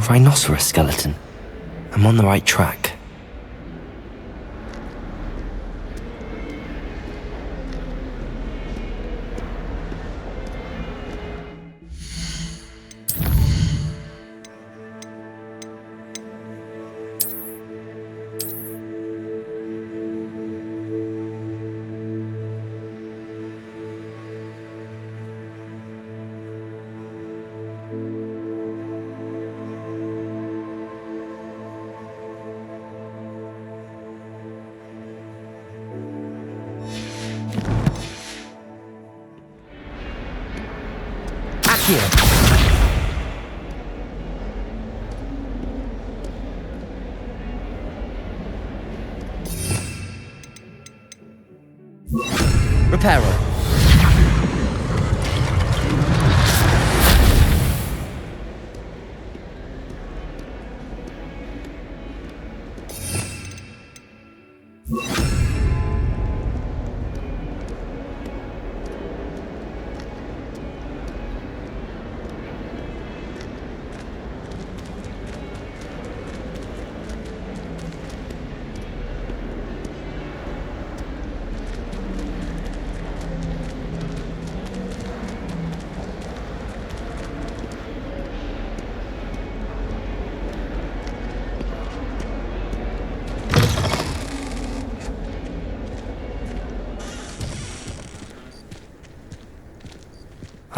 Rhinoceros skeleton. I'm on the right track. Here. Reparo.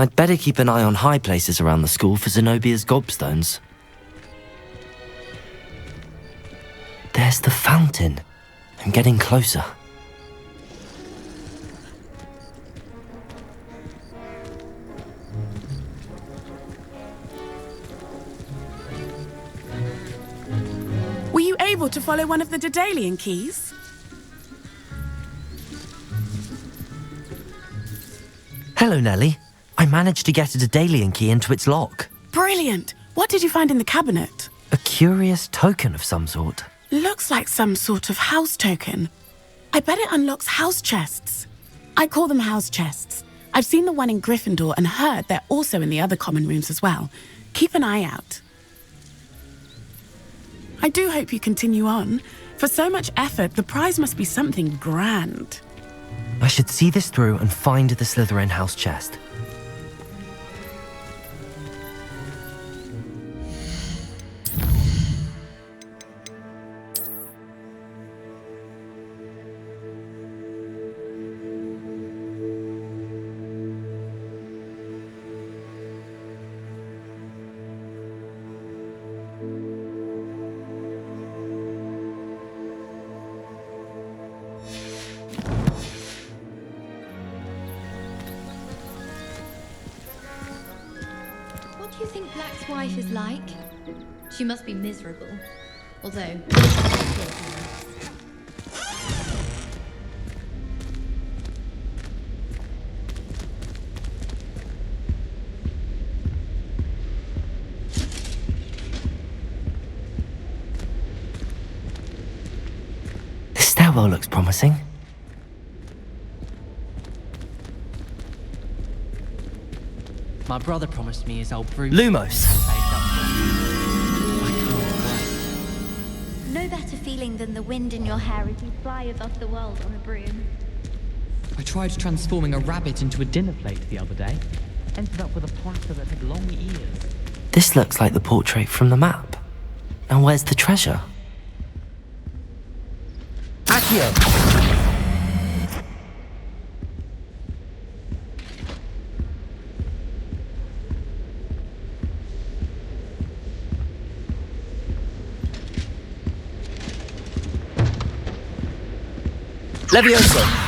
I'd better keep an eye on high places around the school for Zenobia's gobstones. There's the fountain. I'm getting closer. Were you able to follow one of the Daedalian keys? Hello, Nellie. I managed to get a Daedalian key into its lock. Brilliant! What did you find in the cabinet? A curious token of some sort. Looks like some sort of house token. I bet it unlocks house chests. I call them house chests. I've seen the one in Gryffindor and heard they're also in the other common rooms as well. Keep an eye out. I do hope you continue on. For so much effort, the prize must be something grand. I should see this through and find the Slytherin house chest. What do you think Black's wife is like? She must be miserable. Although... This stairwell looks promising. My brother promised me his old broom. Lumos! No better feeling than the wind in your hair as you fly above the world on a broom. I tried transforming a rabbit into a dinner plate the other day. Ended up with a platter that had long ears. This looks like the portrait from the map. Now where's the treasure? Accio! Levioso!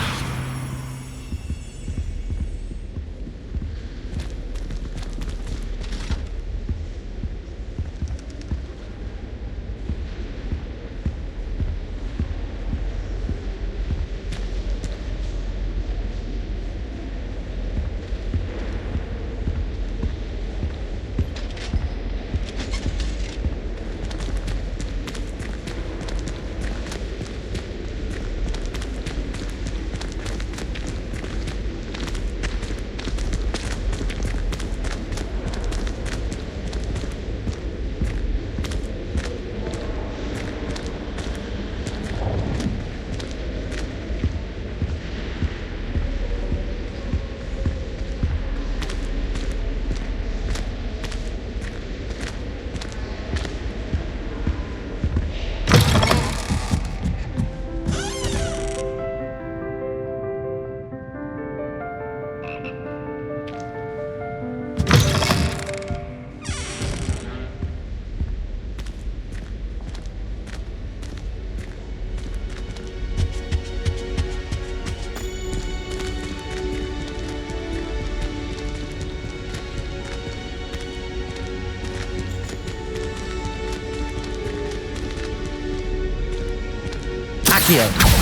Accio!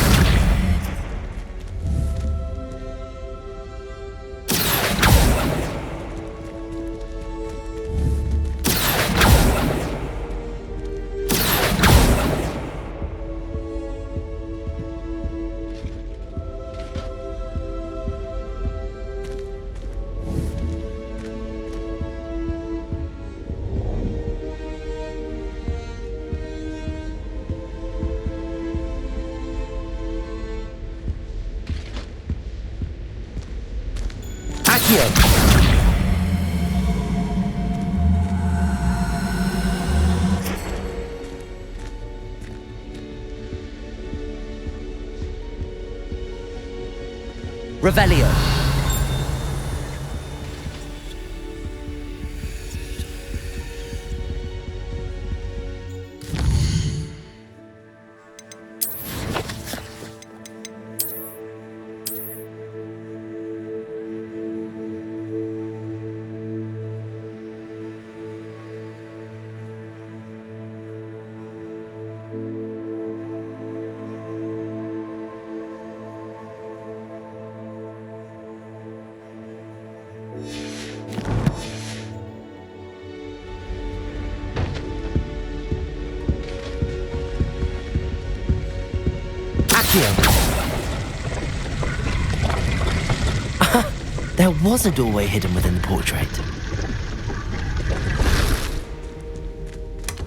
Revelio. There was a doorway hidden within the portrait.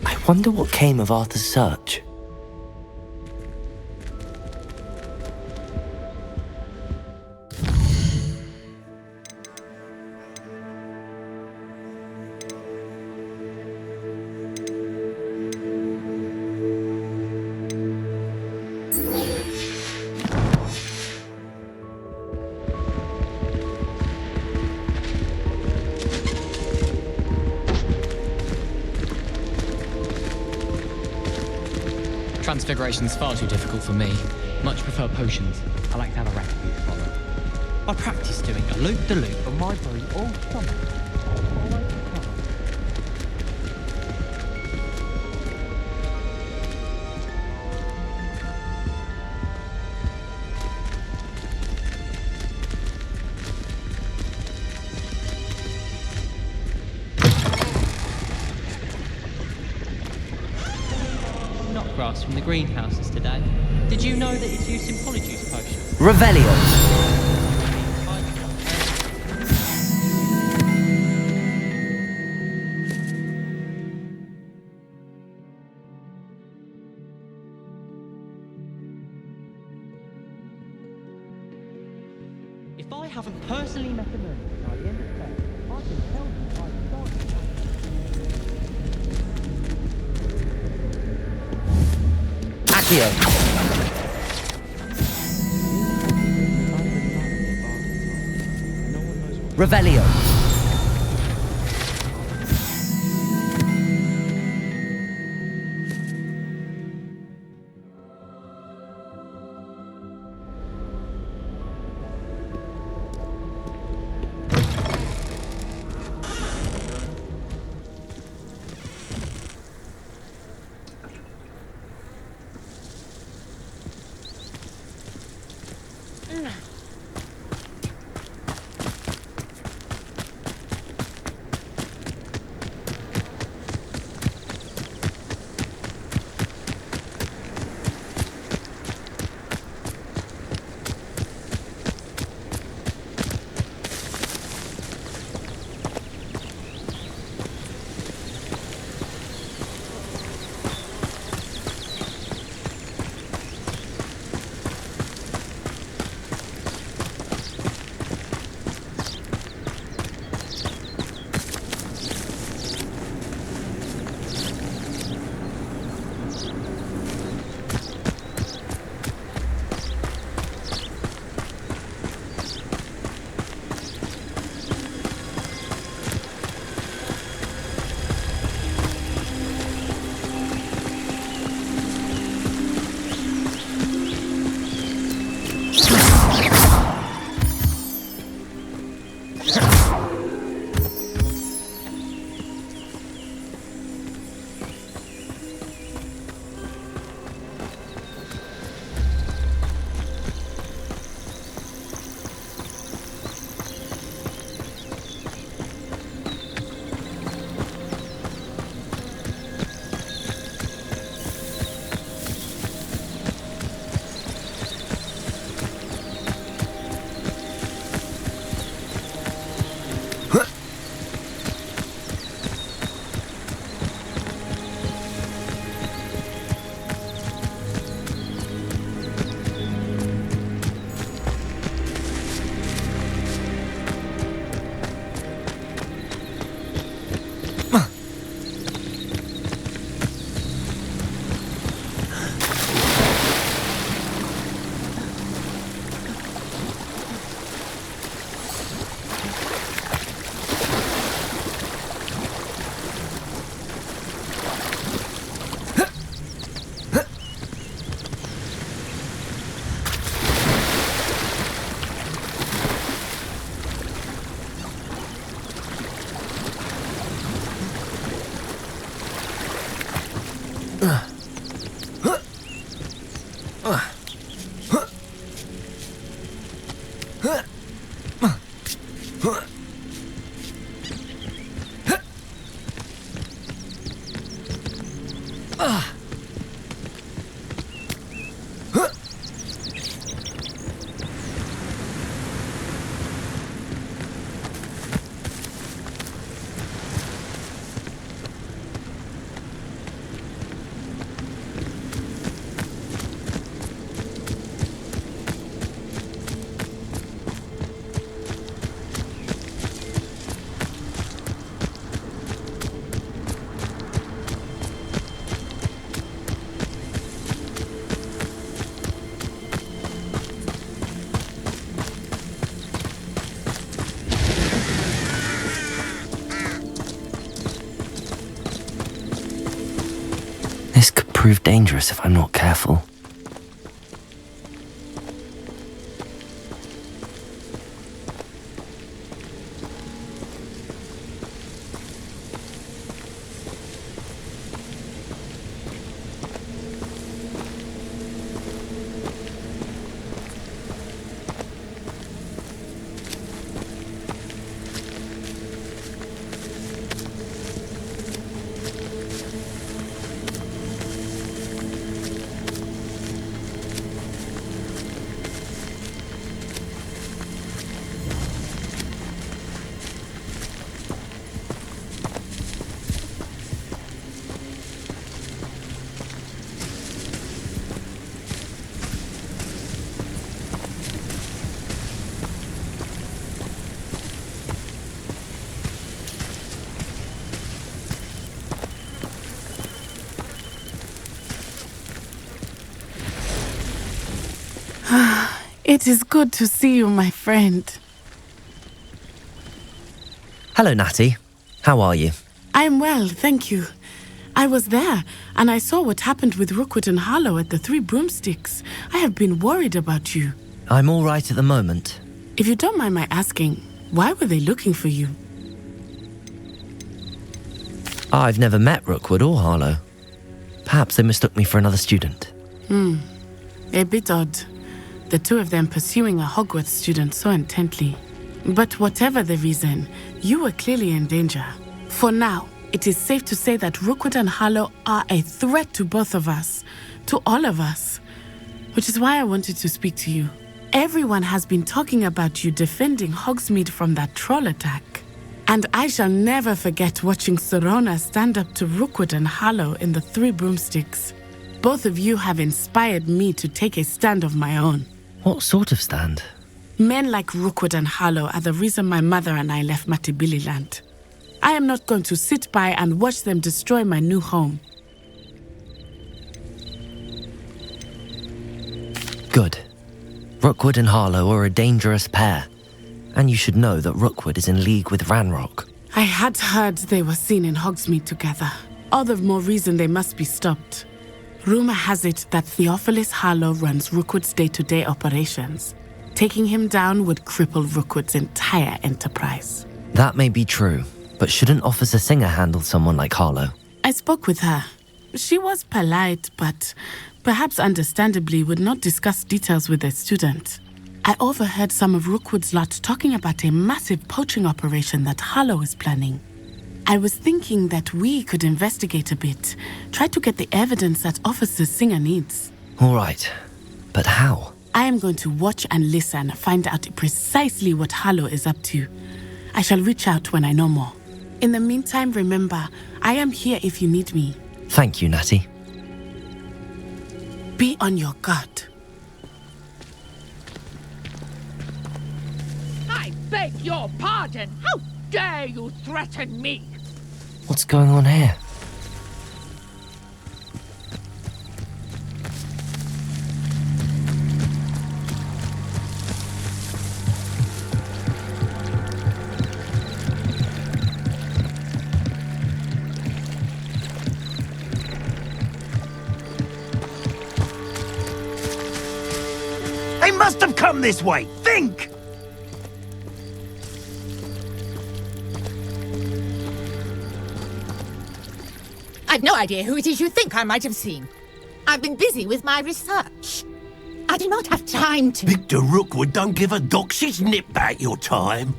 I wonder what came of Arthur's search. Transfiguration's far too difficult for me. Much prefer potions. I like to have a recipe to follow. I practice doing a loop-de-loop on my body all summer. Grass from the greenhouses today. Did you know that it's used in polyjuice potions? Revelio. If I haven't personally met a merchant by the end of the day, I can tell you I started. Accio. Revelio. This could prove dangerous if I'm not careful. It is good to see you, my friend. Hello, Natty. How are you? I'm well, thank you. I was there, and I saw what happened with Rookwood and Harlow at the Three Broomsticks. I have been worried about you. I'm all right at the moment. If you don't mind my asking, why were they looking for you? I've never met Rookwood or Harlow. Perhaps they mistook me for another student. A bit odd. The two of them pursuing a Hogwarts student so intently. But whatever the reason, you were clearly in danger. For now, it is safe to say that Rookwood and Harlow are a threat to both of us, to all of us. Which is why I wanted to speak to you. Everyone has been talking about you defending Hogsmeade from that troll attack. And I shall never forget watching Sorona stand up to Rookwood and Harlow in the Three Broomsticks. Both of you have inspired me to take a stand of my own. What sort of stand? Men like Rookwood and Harlow are the reason my mother and I left Matibili Land. I am not going to sit by and watch them destroy my new home. Good. Rookwood and Harlow are a dangerous pair. And you should know that Rookwood is in league with Ranrock. I had heard they were seen in Hogsmeade together. All the more reason they must be stopped. Rumor has it that Theophilus Harlow runs Rookwood's day-to-day operations. Taking him down would cripple Rookwood's entire enterprise. That may be true, but shouldn't Officer Singer handle someone like Harlow? I spoke with her. She was polite, but perhaps understandably would not discuss details with a student. I overheard some of Rookwood's lot talking about a massive poaching operation that Harlow is planning. I was thinking that we could investigate a bit, try to get the evidence that Officer Singer needs. All right, but how? I am going to watch and listen, find out precisely what Harlow is up to. I shall reach out when I know more. In the meantime, remember, I am here if you need me. Thank you, Natty. Be on your guard. I beg your pardon! How dare you threaten me? What's going on here? They must have come this way! Think! I've no idea who it is you think I might have seen. I've been busy with my research. I do not have time to... Victor Rookwood don't give a doxy's nip back your time.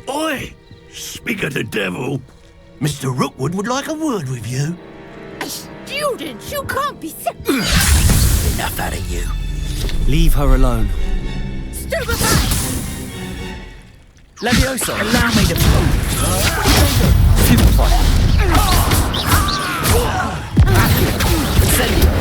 Oi! Speak of the devil. Mr. Rookwood would like a word with you. A student? You can't be... Enough out of you. Leave her alone. Stupefy! Levioso, allow me to... Stupefy. Incendio.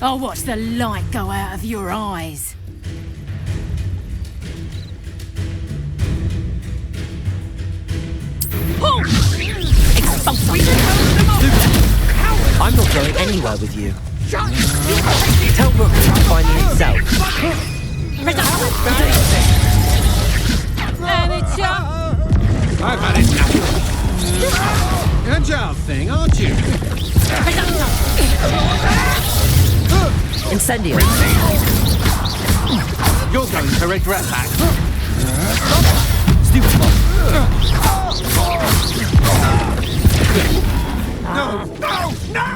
I'll watch the light go out of your eyes. I'm not going anywhere with you. Tell Rookwood to find me himself. I've had enough. Agile thing, aren't you? Incendio. You're going to regret that. Stupefy. No! No! No!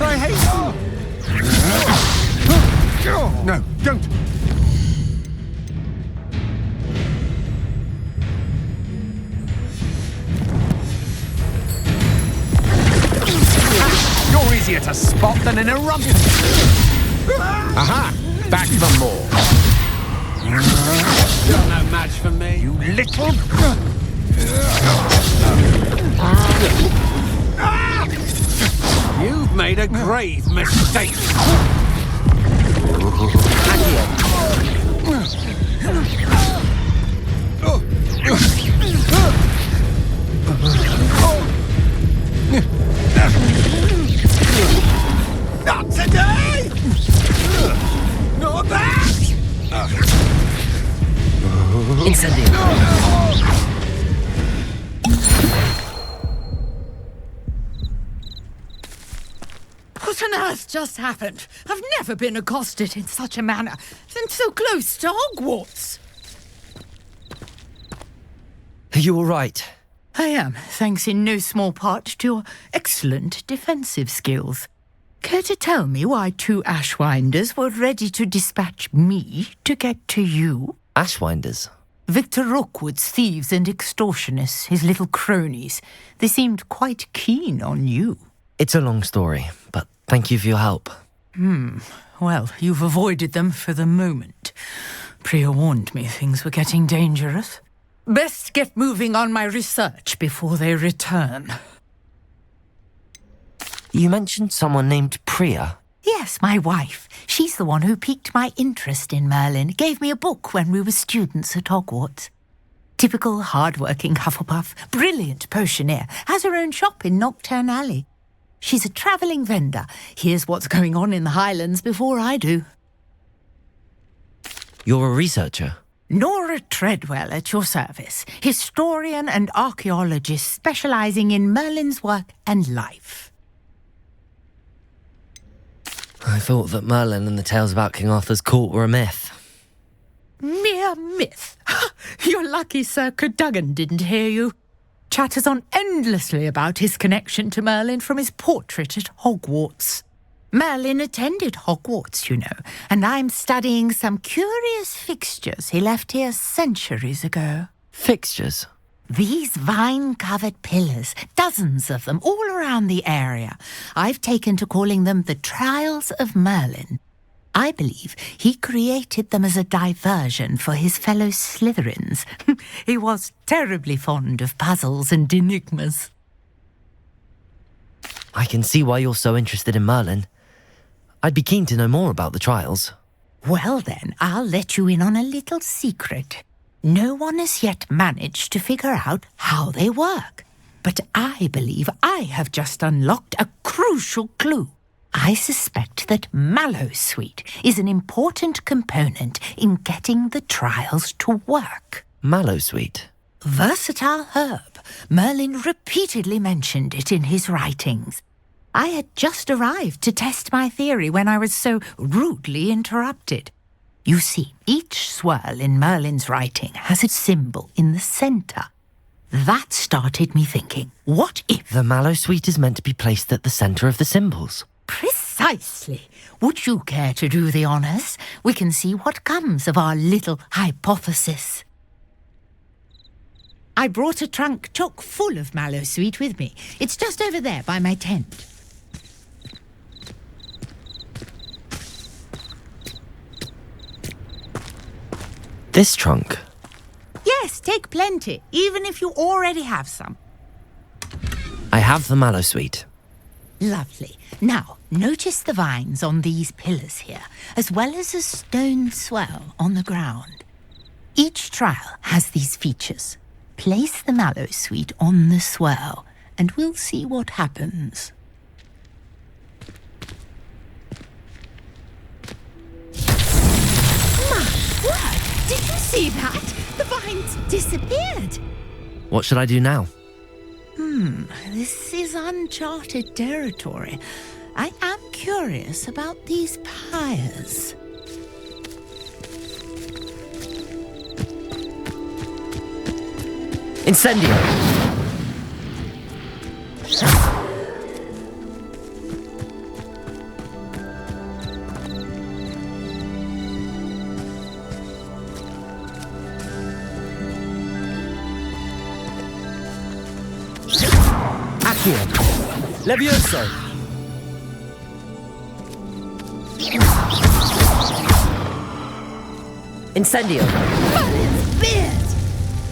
I hate you! No, don't! You're easier to spot than an eruption! Aha! Back for more! You're no match for me, you little... You've made a grave mistake! Not today! Not that! Incendio. What on earth just happened? I've never been accosted in such a manner, and so close to Hogwarts. Are you all right? I am, thanks in no small part to your excellent defensive skills. Care to tell me why two Ashwinders were ready to dispatch me to get to you? Ashwinders? Victor Rookwood's thieves and extortionists, his little cronies. They seemed quite keen on you. It's a long story, but thank you for your help. Well, you've avoided them for the moment. Priya warned me things were getting dangerous. Best get moving on my research before they return. You mentioned someone named Priya. Yes, my wife. She's the one who piqued my interest in Merlin. Gave me a book when we were students at Hogwarts. Typical hard-working Hufflepuff, brilliant potioneer, has her own shop in Knockturn Alley. She's a travelling vendor. Hears what's going on in the Highlands before I do. You're a researcher? Nora Treadwell at your service. Historian and archaeologist specialising in Merlin's work and life. I thought that Merlin and the tales about King Arthur's court were a myth. Mere myth. You're lucky Sir Cadogan didn't hear you. Chatters on endlessly about his connection to Merlin from his portrait at Hogwarts. Merlin attended Hogwarts, you know, and I'm studying some curious fixtures he left here centuries ago. Fixtures? These vine-covered pillars, dozens of them, all around the area. I've taken to calling them the Trials of Merlin. I believe he created them as a diversion for his fellow Slytherins. He was terribly fond of puzzles and enigmas. I can see why you're so interested in Merlin. I'd be keen to know more about the trials. Well then, I'll let you in on a little secret. No one has yet managed to figure out how they work. But I believe I have just unlocked a crucial clue. I suspect that Mallowsweet is an important component in getting the trials to work. Mallowsweet? Versatile herb. Merlin repeatedly mentioned it in his writings. I had just arrived to test my theory when I was so rudely interrupted. You see, each swirl in Merlin's writing has a symbol in the centre. That started me thinking, what if... The mallow sweet is meant to be placed at the centre of the symbols. Precisely. Would you care to do the honours? We can see what comes of our little hypothesis. I brought a trunk chock full of mallow sweet with me. It's just over there by my tent. This trunk? Yes, take plenty, even if you already have some. I have the mallow sweet. Lovely. Now, notice the vines on these pillars here, as well as a stone swell on the ground. Each trial has these features. Place the mallow sweet on the swell, and we'll see what happens. My word! Did you see that? The vines disappeared. What should I do now? This is uncharted territory. I am curious about these pyres. Incendio! Accio! Levioso! Incendio! Merlin's beard!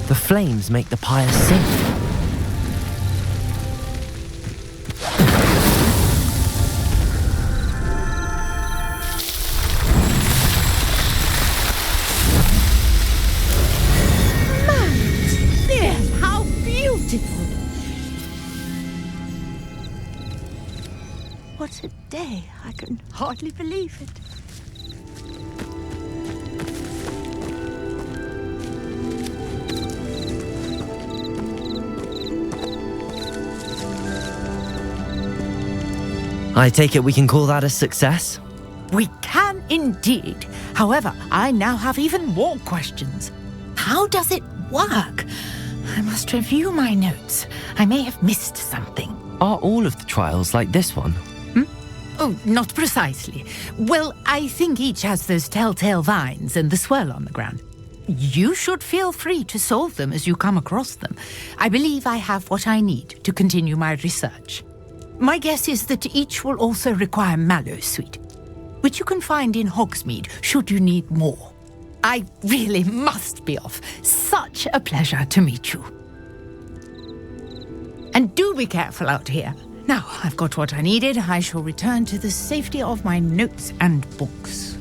The flames make the pyre sink. Merlin's beard! How beautiful! What a day! I can hardly believe it. I take it we can call that a success? We can indeed. However, I now have even more questions. How does it work? I must review my notes. I may have missed something. Are all of the trials like this one? Oh, not precisely. Well, I think each has those telltale vines and the swirl on the ground. You should feel free to solve them as you come across them. I believe I have what I need to continue my research. My guess is that each will also require mallow sweet, which you can find in Hogsmeade should you need more. I really must be off. Such a pleasure to meet you. And do be careful out here. Now I've got what I needed. I shall return to the safety of my notes and books.